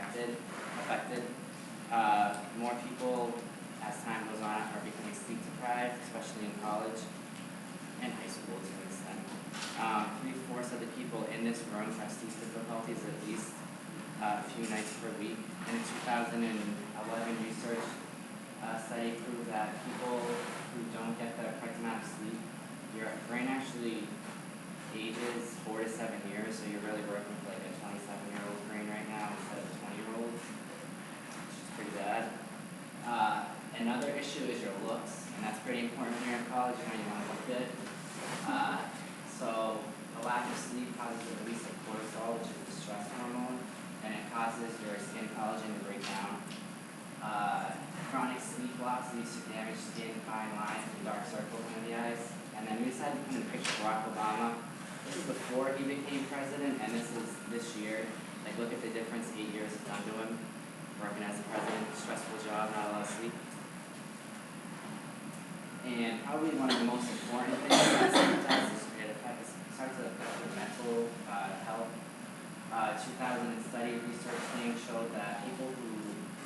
affected. More people, as time goes on, are becoming sleep deprived, especially in college and high school to an extent. 3/4 of the people in this room have sleep difficulties at least a few nights per week. And a 2011 research study proved that people who don't get the correct amount of sleep, your brain actually ages 4 to 7 years, so you're really working with like a 27-year-old brain right now instead of a 20-year-old, which is pretty bad. Another issue is your looks, and that's pretty important when you're in college. You know, you want to look good. So a lack of sleep causes the release of cortisol, which is the stress hormone, and it causes your skin collagen to break down. Chronic sleep loss leads to damaged skin, fine lines, and dark circles under the eyes. And then we decided to put in a picture of Barack Obama. This is before he became president, and this is this year. Like, look at the difference 8 years has done to him. Working as a president, stressful job, not a lot of sleep. And probably one of the most important things that sleep does is it starts to affect your mental health. 2000 study research thing showed that people who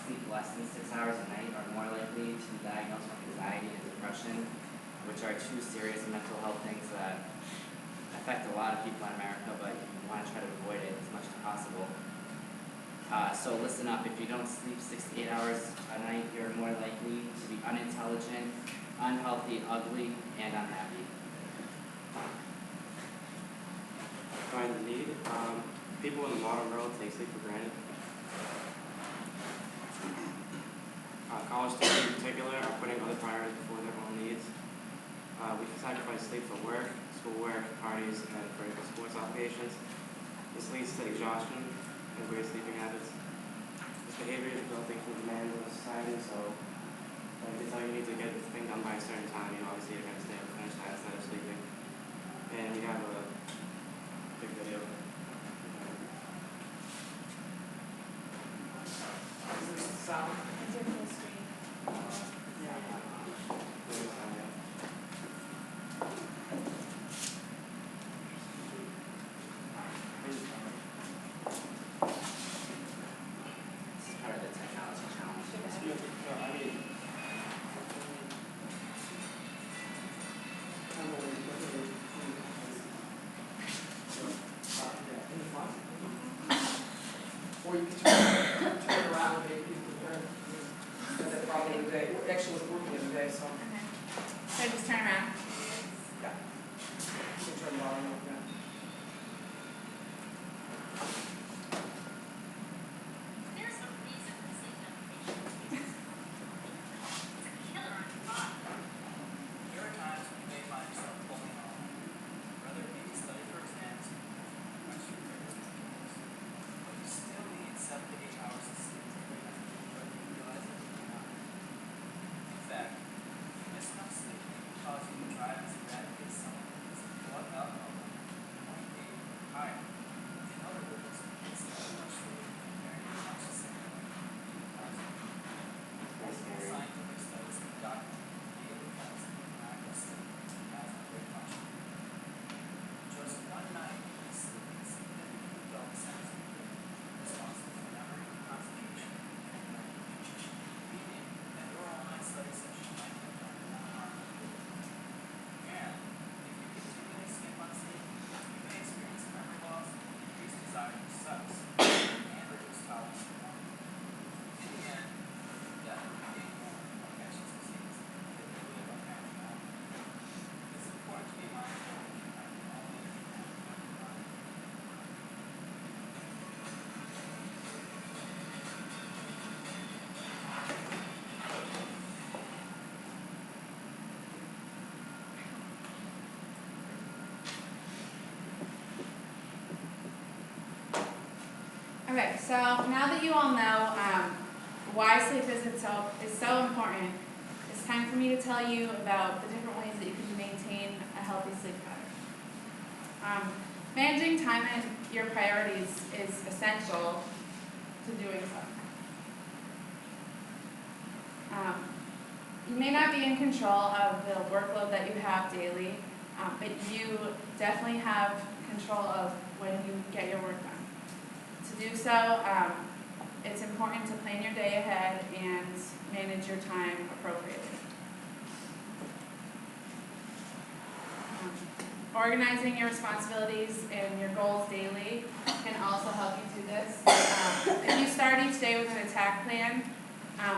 sleep less than 6 hours a night are more likely to be diagnosed with anxiety and depression, which are two serious mental health things that affect a lot of people in America, but you want to try to avoid it as much as possible. So listen up, if you don't sleep 6 to 8 hours a night, you're more likely to be unintelligent, unhealthy, ugly, and unhappy. Find the need. People in the modern world take sleep for granted. College students in particular are putting other priorities before their own needs. We can sacrifice sleep for work, schoolwork, parties, and for sports obligations. This leads to exhaustion and weird sleeping habits. This behavior is built into the demands of society, so if they tell you need to get this thing done by a certain time, you know, obviously you're going to stay up and finish that instead of sleeping. And we have a big video. Is this sound? Is there full screen? This is part of the technology challenge. Or you can turn around and make people turn. That's probably the day. Actually, it's working the day, so Okay. So just turn around. yeah. You can turn around. Yeah. There's a reason for sleep deprivation. It's a killer on your body. There are times when you may find yourself pulling on, whether it be to study for exams or watch your favorite movies. But you still need 7 to 8 hours of sleep to wake up, whether you realize it or not. In fact, miss enough sleep can cause you to drive as erratic as someone who is blood alcohol, 0.8 or higher. In other words, it's too much sleep compared to how much sleep you cause. Multiple scientific studies have documented daily effects of lack of sleep as a great function. Just one night of sleep can significantly dull the sense of responsible for memory, concentration, and learning. Meaning that your online study session might be done in 1 hour. And if you continually skip on sleep, you may experience memory loss, increased desire for sex, and reduced tolerance for warmth. In the end, death will be gained more from infectious disease than we live on family now. It's important to be mindful of the impact of all these things on your body. Okay, so now that you all know why sleep is so important, it's time for me to tell you about the different ways that you can maintain a healthy sleep pattern. Managing time and your priorities is essential to doing so. You may not be in control of the workload that you have daily, but you definitely have control of when you get your work done. To do so, it's important to plan your day ahead and manage your time appropriately. Organizing your responsibilities and your goals daily can also help you do this. If you start each day with an attack plan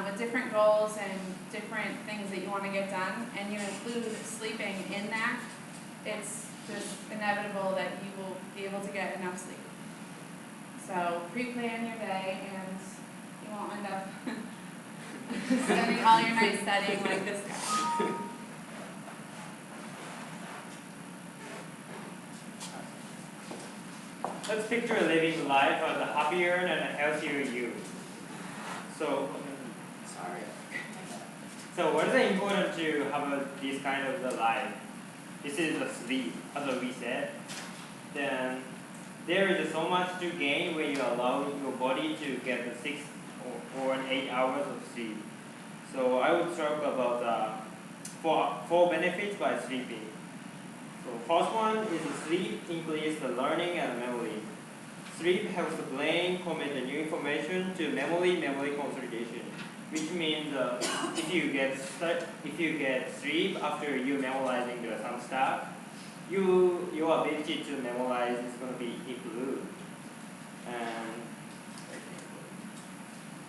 with different goals and different things that you want to get done, and you include sleeping in that, it's just inevitable that you will be able to get enough sleep. So pre-plan your day and you won't end up spending all your nights studying like this guy. Let's picture living life as a happier and a healthier you. So what is important to have this kind of the life? This is the sleep, as we said. Then there is so much to gain when you allow your body to get the 6 or 8 hours of sleep. So I would talk about four benefits by sleeping. So first one is sleep increases the learning and memory. Sleep helps the brain commit the new information to memory consolidation, which means if you get sleep after you memorizing some stuff, your ability to memorize is going to be improved. And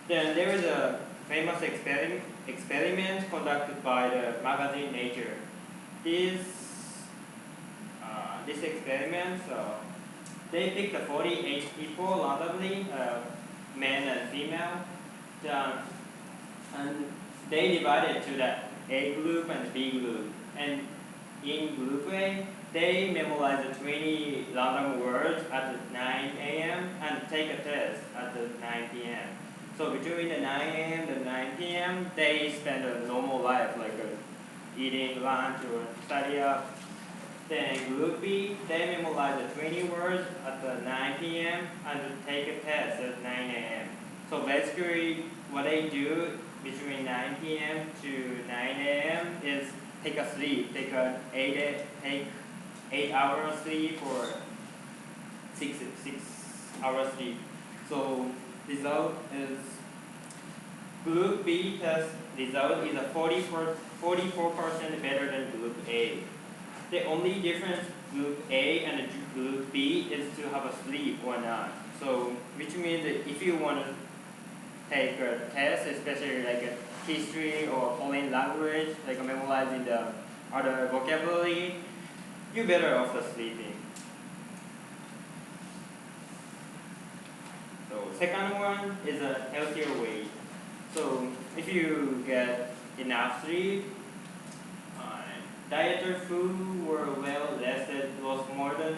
then there is a famous experiment conducted by the magazine Nature. This experiment, they picked 48 people randomly, men and female, and they divided to the A group and B group. And in group A, they memorized 20 random words at 9 a.m. and take a test at 9 p.m. So between the 9 a.m. and 9 p.m., they spend a normal life, like eating lunch or study up. Then group B, they memorize 20 words at 9 p.m. and take a test at 9 a.m. So basically, what they do between 9 p.m. to 9 a.m. is take a sleep, take 8 hours sleep or 6 hours sleep. So result is group B test result is 44% better than group A. The only difference group A and group B is to have a sleep or not. So which means that if you want to take a test, especially like a history or foreign language, like memorizing the other vocabulary, you're better off the sleeping. So second one is a healthier way. So if you get enough sleep, dietary food were well rested, lost more than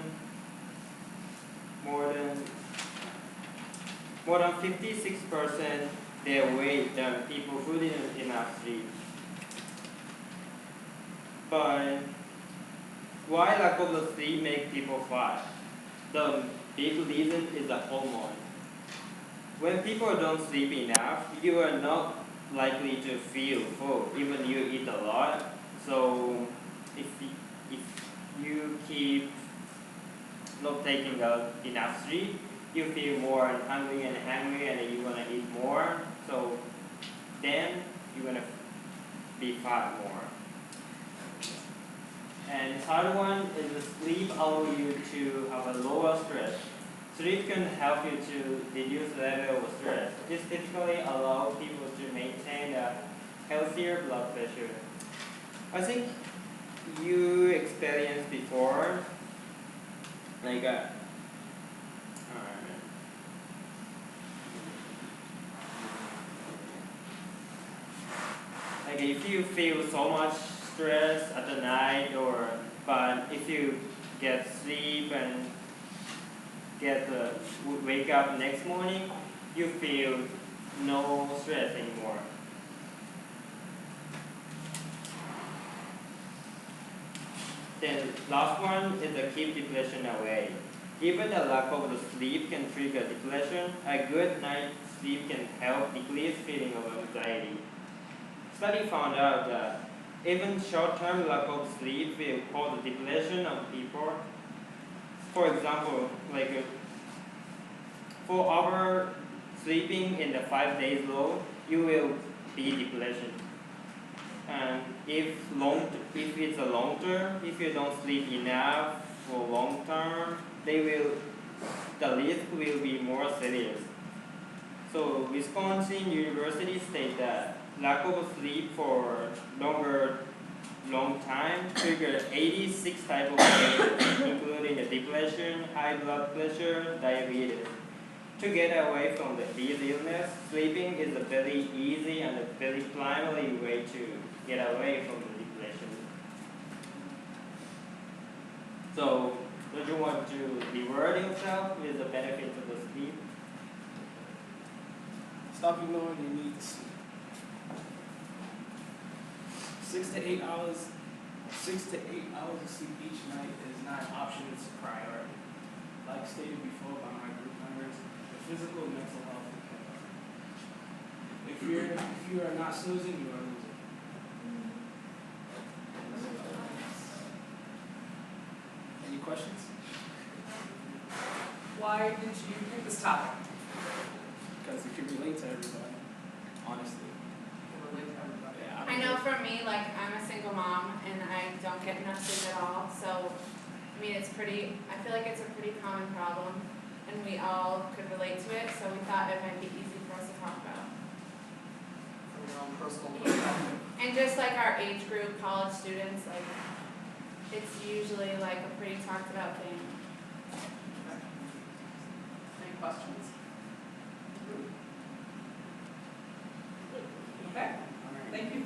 56% their weight than people who didn't enough sleep. But why lack of the sleep make people fat? The big reason is the hormone. When people don't sleep enough, you are not likely to feel full, even you eat a lot. So if you keep not taking enough sleep, you feel more hungry and you want to eat more. So then you're going to be fat more. And third one is the sleep allow you to have a lower stress. Sleep can help you to reduce the level of stress. This typically allows people to maintain a healthier blood pressure. I think you experienced before, like if you feel so much stress at the night, but if you get sleep and wake up next morning, you feel no stress anymore. Then last one is to keep depression away. Even the lack of the sleep can trigger depression. A good night's sleep can help decrease feeling of anxiety. Study found out that even short-term lack of sleep will cause depression of people. For example, like 4 hours sleeping in the 5 days low, you will be depletion. And if it's a long term, if you don't sleep enough for long term, the risk will be more serious. So Wisconsin University states that lack of sleep for long time trigger 86 types of diseases, including depression, high blood pressure, diabetes. To get away from these illnesses, sleeping is a very easy and a very primary way to get away from the depression. So, don't you want to reward yourself with the benefits of the sleep? Stop ignoring your need to sleep. 6 to 8 hours of sleep each night is not an option, it's a priority. Like stated before by my group members, the physical and mental health will kill us. If you are not snoozing, you are losing. Any questions? Why did you pick this topic? Because it can relate to everybody, honestly. Relate to everybody. Yeah, I know for me, like, I'm a single mom and I don't get enough sleep at all, so, I mean, I feel like it's a pretty common problem and we all could relate to it, so we thought it might be easy for us to talk about. From your own personal perspective. And just like our age group, college students, like, it's usually like a pretty talked about thing. Any questions? Okay, thank you.